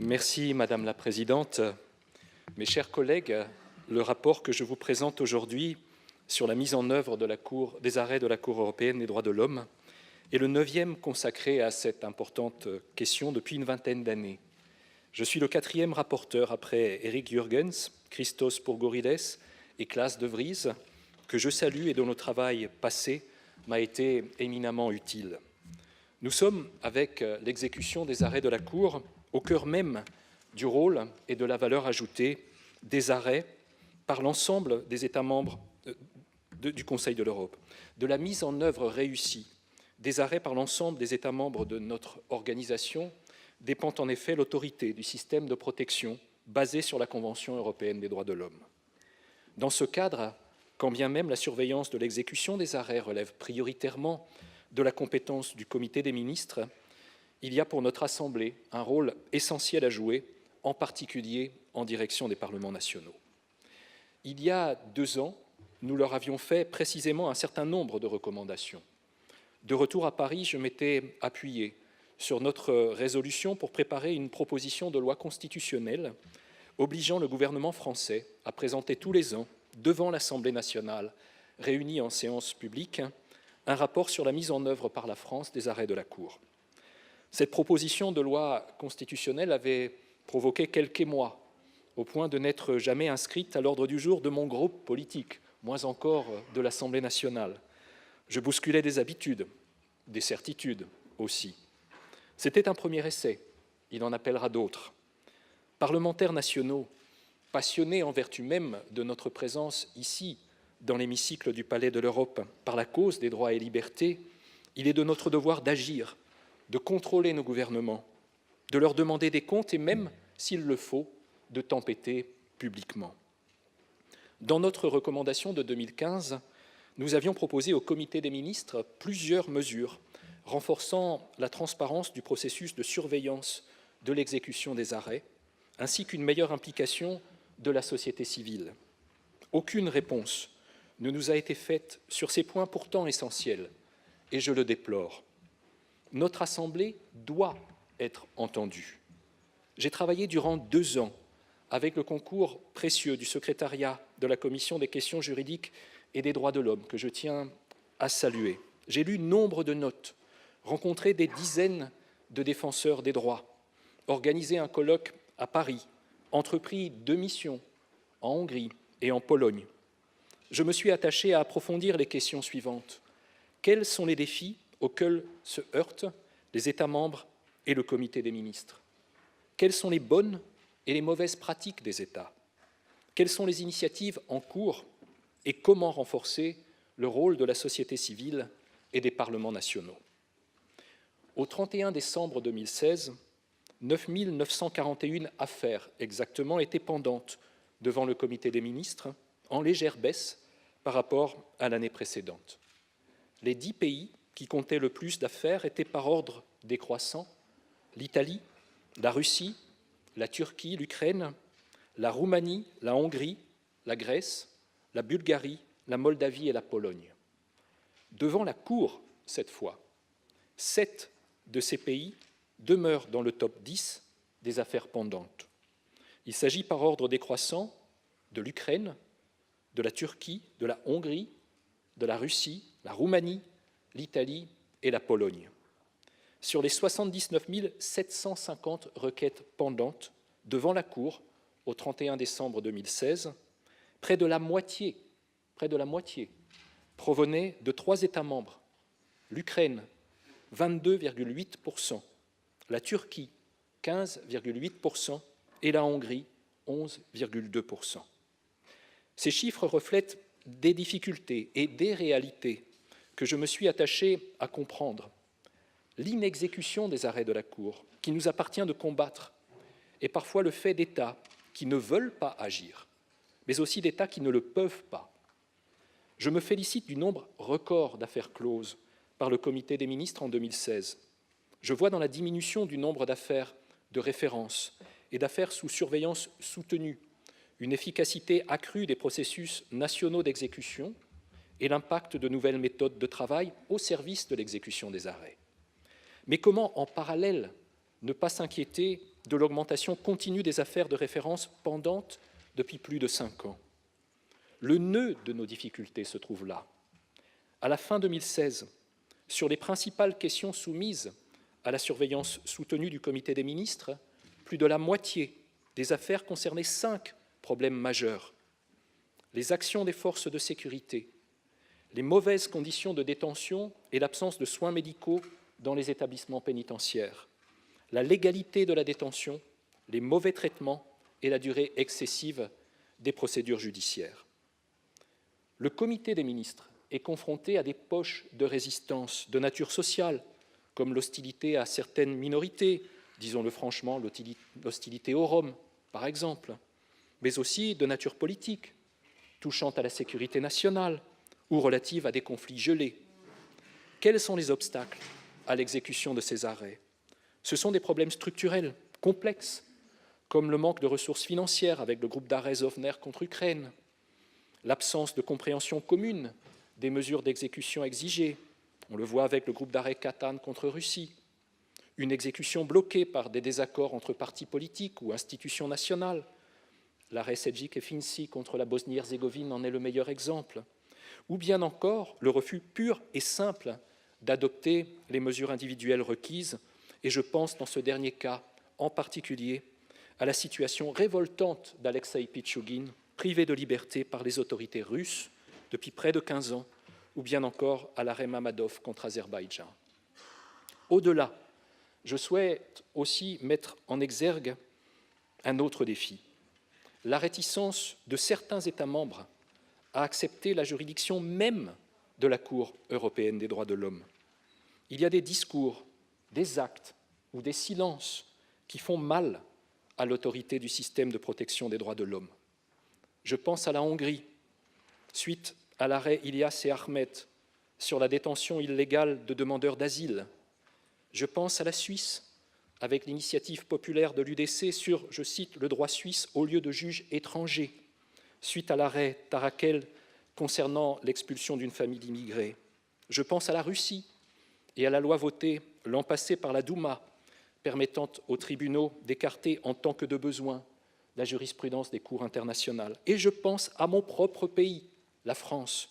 Merci Madame la Présidente. Mes chers collègues, le rapport que je vous présente aujourd'hui sur la mise en œuvre des arrêts de la Cour européenne des droits de l'homme est le 9e consacré à cette importante question depuis une vingtaine d'années. Je suis le 4e rapporteur après Éric Jurgens, Christos Pourgorides et Klaas de Vries, que je salue et dont le travail passé m'a été éminemment utile. Nous sommes, avec l'exécution des arrêts de la Cour, au cœur même du rôle et de la valeur ajoutée des arrêts par l'ensemble des États membres du Conseil de l'Europe, de la mise en œuvre réussie des arrêts par l'ensemble des États membres de notre organisation dépend en effet l'autorité du système de protection basé sur la Convention européenne des droits de l'homme. Dans ce cadre, quand bien même la surveillance de l'exécution des arrêts relève prioritairement de la compétence du Comité des ministres, il y a pour notre Assemblée un rôle essentiel à jouer, en particulier en direction des parlements nationaux. Il y a 2 ans, nous leur avions fait précisément un certain nombre de recommandations. De retour à Paris, je m'étais appuyé sur notre résolution pour préparer une proposition de loi constitutionnelle obligeant le gouvernement français à présenter tous les ans, devant l'Assemblée nationale, réunie en séance publique, un rapport sur la mise en œuvre par la France des arrêts de la Cour. Cette proposition de loi constitutionnelle avait provoqué quelques émois, au point de n'être jamais inscrite à l'ordre du jour de mon groupe politique, moins encore de l'Assemblée nationale. Je bousculais des habitudes, des certitudes aussi. C'était un premier essai, il en appellera d'autres. Parlementaires nationaux, passionnés en vertu même de notre présence ici, dans l'hémicycle du Palais de l'Europe, par la cause des droits et libertés, il est de notre devoir d'agir, de contrôler nos gouvernements, de leur demander des comptes et même, s'il le faut, de tempêter publiquement. Dans notre recommandation de 2015, nous avions proposé au Comité des ministres plusieurs mesures renforçant la transparence du processus de surveillance de l'exécution des arrêts, ainsi qu'une meilleure implication de la société civile. Aucune réponse ne nous a été faite sur ces points pourtant essentiels, et je le déplore. Notre Assemblée doit être entendue. J'ai travaillé durant 2 ans avec le concours précieux du secrétariat de la Commission des questions juridiques et des droits de l'homme, que je tiens à saluer. J'ai lu nombre de notes, rencontré des dizaines de défenseurs des droits, organisé un colloque à Paris, entrepris 2 missions en Hongrie et en Pologne. Je me suis attaché à approfondir les questions suivantes. Quels sont les défis auxquels se heurtent les États membres et le Comité des ministres? Quelles sont les bonnes et les mauvaises pratiques des États? Quelles sont les initiatives en cours et comment renforcer le rôle de la société civile et des parlements nationaux? Au 31 décembre 2016, 9 941 affaires exactement étaient pendantes devant le Comité des ministres, en légère baisse par rapport à l'année précédente. Les 10 pays qui comptaient le plus d'affaires étaient par ordre décroissant: l'Italie, la Russie, la Turquie, l'Ukraine, la Roumanie, la Hongrie, la Grèce, la Bulgarie, la Moldavie et la Pologne. Devant la Cour, cette fois, 7 de ces pays demeurent dans le top 10 des affaires pendantes. Il s'agit par ordre décroissant de l'Ukraine, de la Turquie, de la Hongrie, de la Russie, la Roumanie, l'Italie et la Pologne. Sur les 79 750 requêtes pendantes devant la Cour au 31 décembre 2016, près de la moitié provenaient de 3 États membres: l'Ukraine, 22,8%, la Turquie, 15,8% et la Hongrie, 11,2%. Ces chiffres reflètent des difficultés et des réalités que je me suis attaché à comprendre. L'inexécution des arrêts de la Cour, qu'il nous appartient de combattre, est parfois le fait d'États qui ne veulent pas agir, mais aussi d'États qui ne le peuvent pas. Je me félicite du nombre record d'affaires closes par le Comité des ministres en 2016. Je vois dans la diminution du nombre d'affaires de référence et d'affaires sous surveillance soutenue une efficacité accrue des processus nationaux d'exécution et l'impact de nouvelles méthodes de travail au service de l'exécution des arrêts. Mais comment, en parallèle, ne pas s'inquiéter de l'augmentation continue des affaires de référence pendantes depuis plus de 5 ans. Le nœud de nos difficultés se trouve là. À la fin 2016, sur les principales questions soumises à la surveillance soutenue du Comité des ministres, plus de la moitié des affaires concernaient 5 problèmes majeurs: les actions des forces de sécurité, les mauvaises conditions de détention et l'absence de soins médicaux dans les établissements pénitentiaires, la légalité de la détention, les mauvais traitements et la durée excessive des procédures judiciaires. Le Comité des ministres est confronté à des poches de résistance de nature sociale, comme l'hostilité à certaines minorités, disons-le franchement, l'hostilité aux Roms, par exemple, mais aussi de nature politique, touchant à la sécurité nationale ou relative à des conflits gelés. Quels sont les obstacles à l'exécution de ces arrêts? Ce sont des problèmes structurels, complexes, comme le manque de ressources financières avec le groupe d'arrêt Zofner contre Ukraine, l'absence de compréhension commune des mesures d'exécution exigées, on le voit avec le groupe d'arrêt Katan contre Russie, une exécution bloquée par des désaccords entre partis politiques ou institutions nationales, l'arrêt Sedgwick et Finci contre la Bosnie-Herzégovine en est le meilleur exemple, ou bien encore le refus pur et simple d'adopter les mesures individuelles requises, et je pense dans ce dernier cas en particulier à la situation révoltante d'Alexeï Pichougin, privé de liberté par les autorités russes depuis près de 15 ans, ou bien encore à l'arrêt Mamadov contre Azerbaïdjan. Au-delà, je souhaite aussi mettre en exergue un autre défi, la réticence de certains États membres à accepter la juridiction même de la Cour européenne des droits de l'homme. Il y a des discours, des actes ou des silences qui font mal à l'autorité du système de protection des droits de l'homme. Je pense à la Hongrie, suite à l'arrêt Ilias et Ahmet sur la détention illégale de demandeurs d'asile. Je pense à la Suisse, avec l'initiative populaire de l'UDC sur, je cite, le droit suisse au lieu de juges étrangers, suite à l'arrêt Tarakel concernant l'expulsion d'une famille d'immigrés. Je pense à la Russie et à la loi votée l'an passé par la Douma, permettant aux tribunaux d'écarter en tant que de besoin la jurisprudence des cours internationales. Et je pense à mon propre pays, la France,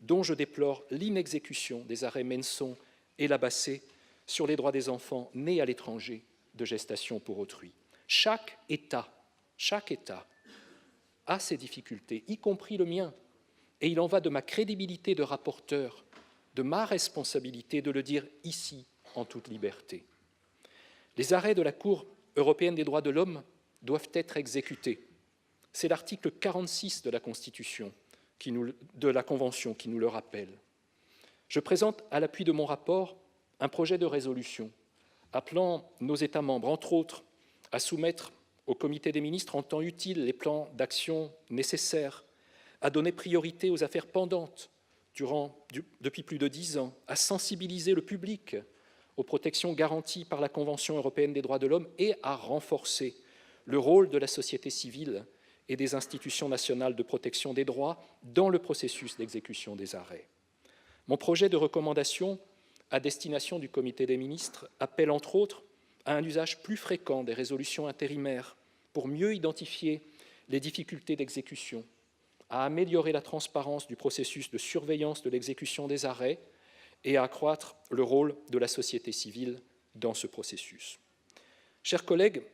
dont je déplore l'inexécution des arrêts Menson et Labassé sur les droits des enfants nés à l'étranger de gestation pour autrui. Chaque État a ses difficultés, y compris le mien, et il en va de ma crédibilité de rapporteur, de ma responsabilité de le dire ici en toute liberté. Les arrêts de la Cour européenne des droits de l'homme doivent être exécutés. C'est l'article 46 de la Constitution, de la Convention, qui nous le rappelle. Je présente à l'appui de mon rapport un projet de résolution appelant nos États membres, entre autres, à soumettre au Comité des ministres en temps utile les plans d'action nécessaires, à donner priorité aux affaires pendantes depuis plus de 10 ans, à sensibiliser le public aux protections garanties par la Convention européenne des droits de l'homme et à renforcer le rôle de la société civile et des institutions nationales de protection des droits dans le processus d'exécution des arrêts. Mon projet de recommandation à destination du Comité des ministres appelle entre autres à un usage plus fréquent des résolutions intérimaires pour mieux identifier les difficultés d'exécution, à améliorer la transparence du processus de surveillance de l'exécution des arrêts et à accroître le rôle de la société civile dans ce processus. Chers collègues,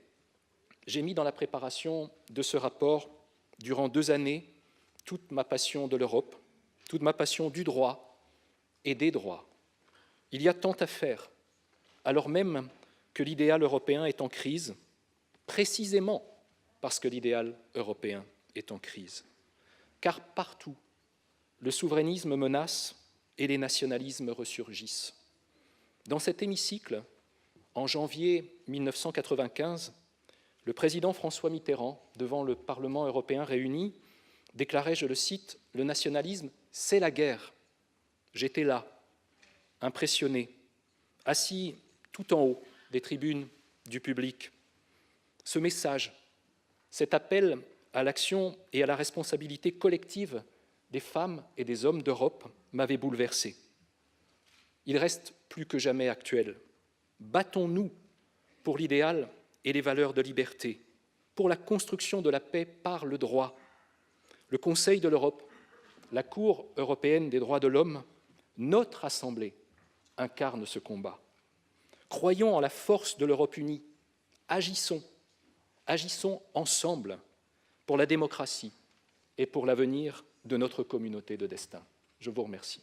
j'ai mis dans la préparation de ce rapport, durant 2 années, toute ma passion de l'Europe, toute ma passion du droit et des droits. Il y a tant à faire, alors même que l'idéal européen est en crise, précisément parce que l'idéal européen est en crise. Car partout, le souverainisme menace et les nationalismes ressurgissent. Dans cet hémicycle, en janvier 1995, le président François Mitterrand, devant le Parlement européen réuni, déclarait, je le cite, « Le nationalisme, c'est la guerre ». J'étais là, impressionné, assis tout en haut des tribunes du public. Ce message, cet appel à l'action et à la responsabilité collective des femmes et des hommes d'Europe m'avait bouleversé. Il reste plus que jamais actuel. Battons-nous pour l'idéal et les valeurs de liberté, pour la construction de la paix par le droit. Le Conseil de l'Europe, la Cour européenne des droits de l'homme, notre Assemblée incarne ce combat. Croyons en la force de l'Europe unie. Agissons ensemble pour la démocratie et pour l'avenir de notre communauté de destin. Je vous remercie.